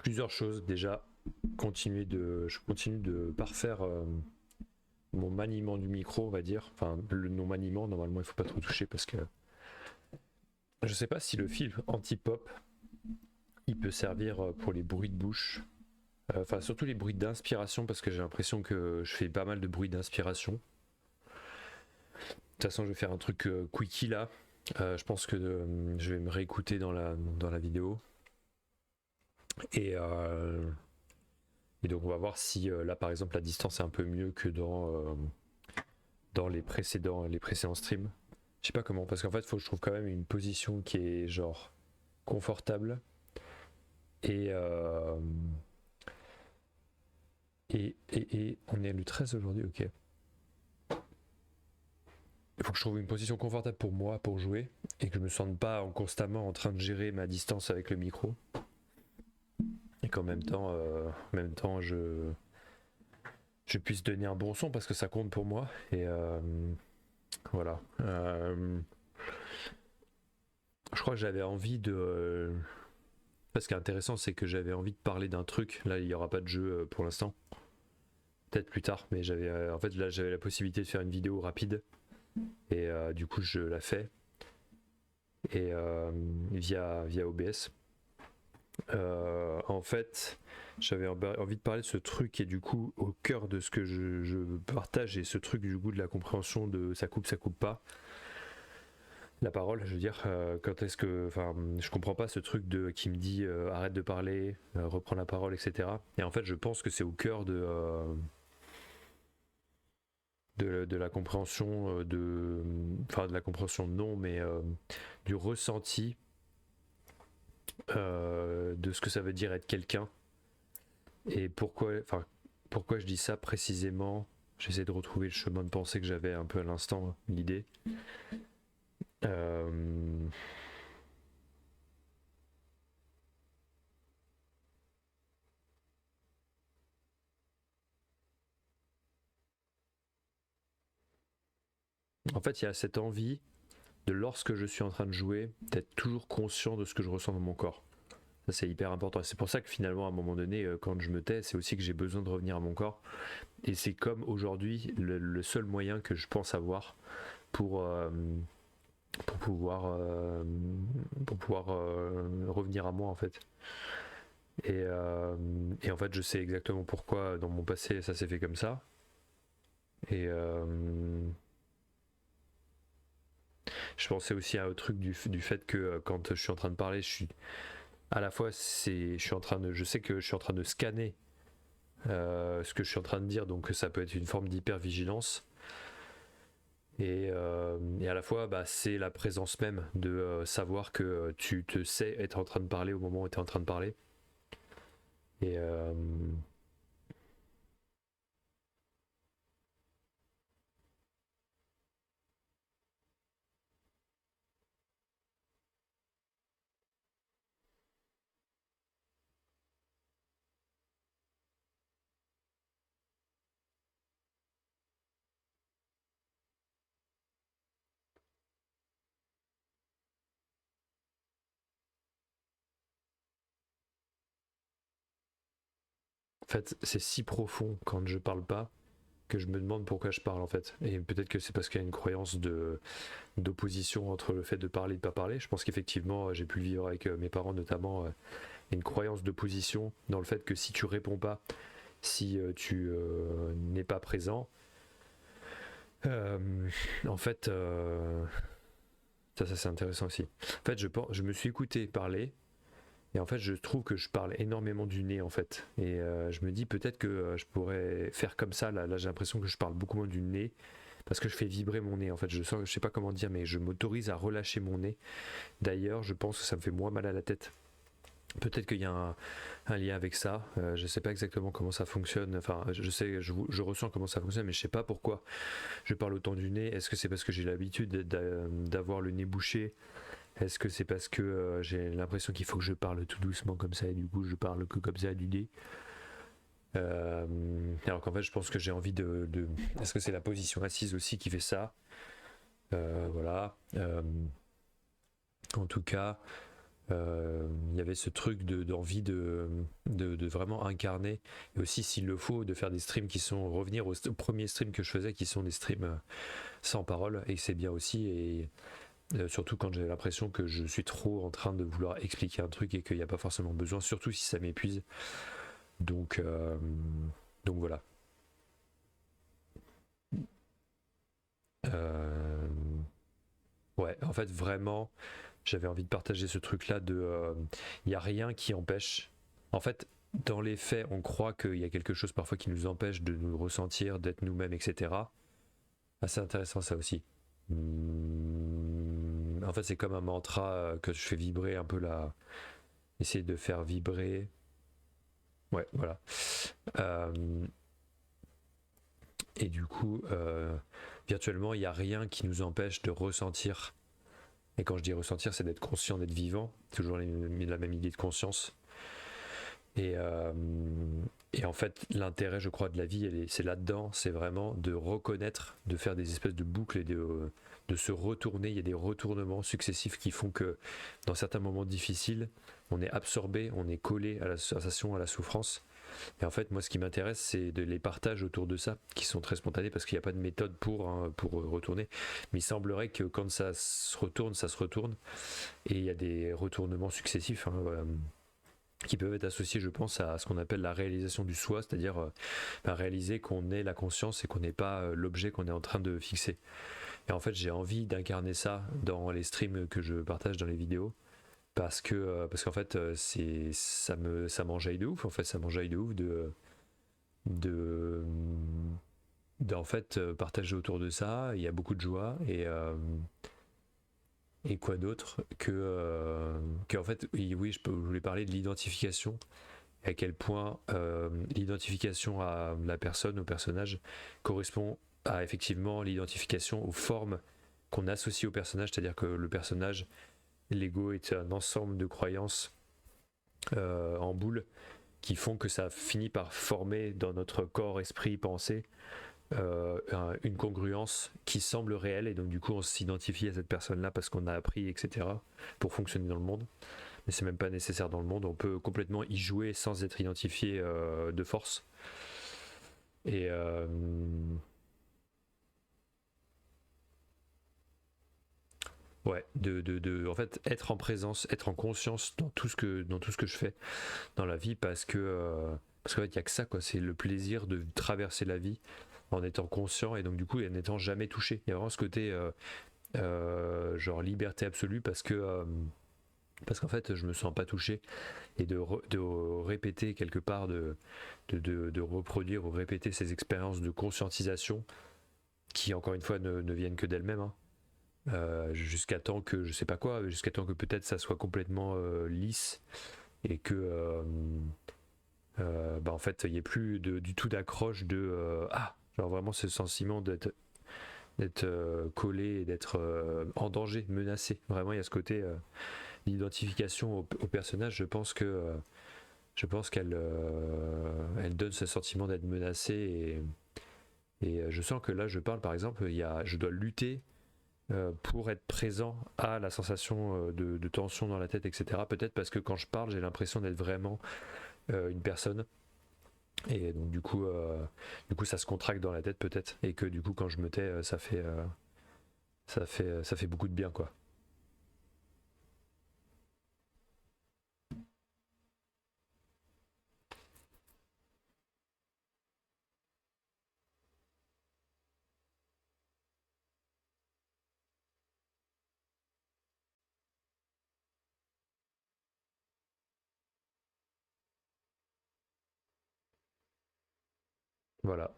plusieurs choses. Déjà, je continue de parfaire mon maniement du micro, on va dire. Enfin, le non-maniement, normalement, il faut pas trop toucher parce que je sais pas si le fil anti-pop, il peut servir pour les bruits de bouche. Enfin, surtout les bruits d'inspiration, parce que j'ai l'impression que je fais pas mal de bruits d'inspiration. De toute façon, je vais faire un truc quickie là. Je pense que je vais me réécouter dans la vidéo. Et donc, on va voir si là, par exemple, la distance est un peu mieux que dans les précédents streams. Je sais pas comment, parce qu'en fait, il faut que je trouve quand même une position qui est genre confortable. Et on est le 13 aujourd'hui, ok. Il faut que je trouve une position confortable pour moi pour jouer et que je me sente pas constamment en train de gérer ma distance avec le micro. Et qu'en même temps, je puisse donner un bon son parce que ça compte pour moi. Et voilà. Je crois que j'avais envie de. Ce qui est intéressant, c'est que j'avais envie de parler d'un truc. Là, il n'y aura pas de jeu pour l'instant. Peut-être plus tard, mais j'avais en fait là j'avais la possibilité de faire une vidéo rapide et du coup je la fais et via OBS. En fait, j'avais envie de parler de ce truc qui est du coup au cœur de ce que je partage et ce truc du coup de la compréhension de ça coupe pas. La parole, je veux dire, quand est-ce que, enfin, je comprends pas ce truc qui me dit arrête de parler, reprends la parole, etc. Et en fait, je pense que c'est au cœur de la compréhension de la compréhension non, mais du ressenti de ce que ça veut dire être quelqu'un et pourquoi je dis ça précisément. J'essaie de retrouver le chemin de pensée que j'avais un peu à l'instant, l'idée. En fait, il y a cette envie de, lorsque je suis en train de jouer, d'être toujours conscient de ce que je ressens dans mon corps. Ça, c'est hyper important. C'est pour ça que finalement, à un moment donné, quand je me tais, c'est aussi que j'ai besoin de revenir à mon corps. Et c'est comme aujourd'hui le seul moyen que je pense avoir pour pouvoir revenir à moi en fait. Et en fait, je sais exactement pourquoi dans mon passé ça s'est fait comme ça. Et je pensais aussi à un truc du fait que quand je suis en train de parler, je suis à la fois je sais que je suis en train de scanner ce que je suis en train de dire, donc ça peut être une forme d'hypervigilance. Et à la fois, c'est la présence même de savoir que tu te sais être en train de parler au moment où tu es en train de parler. Et en fait, c'est si profond quand je parle pas que je me demande pourquoi je parle en fait. Et peut-être que c'est parce qu'il y a une croyance d'opposition entre le fait de parler et de pas parler. Je pense qu'effectivement, j'ai pu le vivre avec mes parents notamment, une croyance d'opposition dans le fait que si tu réponds pas, si tu n'es pas présent, en fait, ça c'est intéressant aussi. En fait, je me suis écouté parler. Et en fait, je trouve que je parle énormément du nez en fait. Et je me dis peut-être que je pourrais faire comme ça. Là j'ai l'impression que je parle beaucoup moins du nez parce que je fais vibrer mon nez. En fait, je sais pas comment dire, mais je m'autorise à relâcher mon nez. D'ailleurs, je pense que ça me fait moins mal à la tête. Peut-être qu'il y a un lien avec ça. Je sais pas exactement comment ça fonctionne. Enfin, je ressens comment ça fonctionne, mais je sais pas pourquoi je parle autant du nez. Est-ce que c'est parce que j'ai l'habitude d'avoir le nez bouché? Est-ce que c'est parce que j'ai l'impression qu'il faut que je parle tout doucement comme ça et du coup je parle que comme ça du nez? Alors qu'en fait je pense que j'ai envie de... Est-ce que c'est la position assise aussi qui fait ça? Voilà. En tout cas, Il y avait ce truc d'envie de vraiment incarner, et aussi s'il le faut, de faire des streams qui sont revenir au premier stream que je faisais, qui sont des streams sans parole, et c'est bien aussi, et surtout quand j'ai l'impression que je suis trop en train de vouloir expliquer un truc et qu'il n'y a pas forcément besoin, surtout si ça m'épuise. Donc, donc voilà. Ouais, en fait, vraiment, j'avais envie de partager ce truc-là de. Il n'y a rien qui empêche. En fait, dans les faits, on croit qu'il y a quelque chose parfois qui nous empêche de nous ressentir, d'être nous-mêmes, etc. Assez intéressant ça aussi. En fait, c'est comme un mantra que je fais vibrer un peu là. Essayer de faire vibrer. Ouais, voilà. Euh, et du coup, virtuellement, il n'y a rien qui nous empêche de ressentir. Et quand je dis ressentir, c'est d'être conscient, d'être vivant. Toujours la même idée de conscience. Et, euh, et en fait, l'intérêt, je crois, de la vie, c'est là-dedans, c'est vraiment de reconnaître, de faire des espèces de boucles et de se retourner. Il y a des retournements successifs qui font que dans certains moments difficiles, on est absorbé, on est collé à la sensation, à la souffrance. Et en fait, moi, ce qui m'intéresse, c'est de les partages autour de ça, qui sont très spontanés, parce qu'il n'y a pas de méthode pour retourner. Mais il semblerait que quand ça se retourne, ça se retourne. Et il y a des retournements successifs. Qui peuvent être associés, je pense, à ce qu'on appelle la réalisation du soi, c'est-à-dire réaliser qu'on est la conscience et qu'on n'est pas l'objet qu'on est en train de fixer. Et en fait, j'ai envie d'incarner ça dans les streams que je partage dans les vidéos, parce qu'en fait, ça m'enjaille de ouf. En fait, ça m'enjaille de ouf de en fait partager autour de ça. Il y a beaucoup de joie et quoi d'autre que en fait, oui, je voulais parler de l'identification, et à quel point l'identification à la personne, au personnage, correspond à effectivement l'identification aux formes qu'on associe au personnage, c'est-à-dire que le personnage, l'ego est un ensemble de croyances en boule qui font que ça finit par former dans notre corps, esprit, pensée une congruence qui semble réelle, et donc du coup on s'identifie à cette personne-là parce qu'on a appris, etc., pour fonctionner dans le monde. Mais c'est même pas nécessaire dans le monde, on peut complètement y jouer sans être identifié de force. Et ouais, en fait être en présence, être en conscience dans tout ce que je fais dans la vie, parce qu'en fait il y a que ça quoi, c'est le plaisir de traverser la vie en étant conscient, et donc du coup en n'étant jamais touché. Il y a vraiment ce côté genre liberté absolue, parce qu'en fait je me sens pas touché, et de répéter quelque part, de reproduire ou répéter ces expériences de conscientisation qui encore une fois ne viennent que d'elles-mêmes, hein. Jusqu'à temps que je sais pas quoi, jusqu'à temps que peut-être ça soit complètement lisse, et que en fait il n'y ait plus du tout d'accroche genre vraiment ce sentiment d'être collé et d'être en danger, menacé. Vraiment, il y a ce côté l'identification au personnage. Je pense qu'elle elle donne ce sentiment d'être menacé, et je sens que là, je parle par exemple, je dois lutter pour être présent à la sensation de tension dans la tête, etc. Peut-être parce que quand je parle, j'ai l'impression d'être vraiment une personne. Et donc du coup, ça se contracte dans la tête peut-être, et que du coup, quand je me tais, ça fait beaucoup de bien, quoi. Voilà.